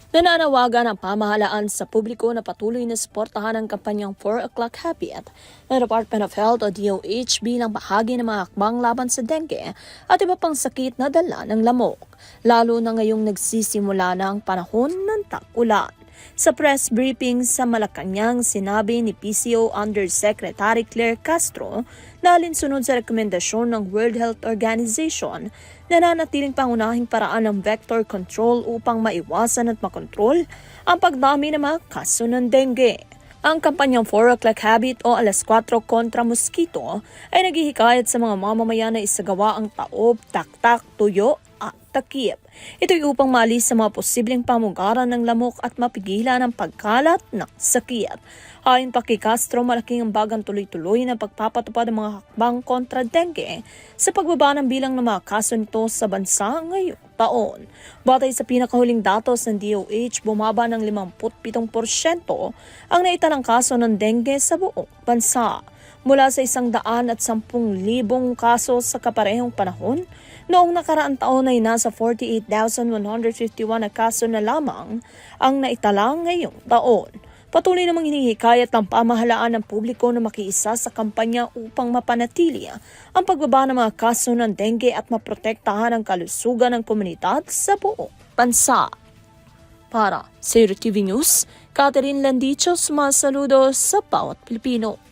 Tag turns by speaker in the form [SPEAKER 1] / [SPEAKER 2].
[SPEAKER 1] Nananawagan ang pamahalaan sa publiko na patuloy na suportahan ang kampanyang 4 O'Clock Habit ng Department of Health o DOH bilang bahagi ng mga hakbang laban sa dengue at iba pang sakit na dala ng lamok, lalo na ngayong nagsisimula na ang panahon ng tag-ulan. Sa press briefing sa Malacañang, sinabi ni PCO Undersecretary Claire Castro na alinsunod sa rekomendasyon ng World Health Organization na nanatiling pangunahing paraan ng vector control upang maiwasan at makontrol ang pagdami ng mga kaso ng dengue. Ang kampanyang 4 O'Clock Habit o Alas 4 kontra Mosquito ay naghihikayat sa mga mamamayan na isagawa ang taob, taktak, tuyo at takip. Ito'y upang maalis sa mga posibleng pamugaran ng lamok at mapigilan ang pagkalat ng sakit. Ayon pa kay Castro, malaking ambagang tuloy-tuloy na pagpapatupad ng mga hakbang kontra dengue sa pagbaba ng bilang ng mga kaso nito sa bansa ngayong taon. Batay sa pinakahuling datos ng DOH, bumaba ng 57% ang naitalang kaso ng dengue sa buong bansa. Mula sa 110,000 kaso sa kaparehong panahon, noong nakaraang taon ay nasa 48,151 na kaso na lamang ang naitala ngayong taon. Patuloy namang hinihikayat ng pamahalaan ng publiko na makiisa sa kampanya upang mapanatili ang pagbaba ng mga kaso ng dengue at maprotektahan ang kalusugan ng komunidad sa buong bansa. Para sa TV News, Catherine Landicho, sumasaludo sa bawat Pilipino.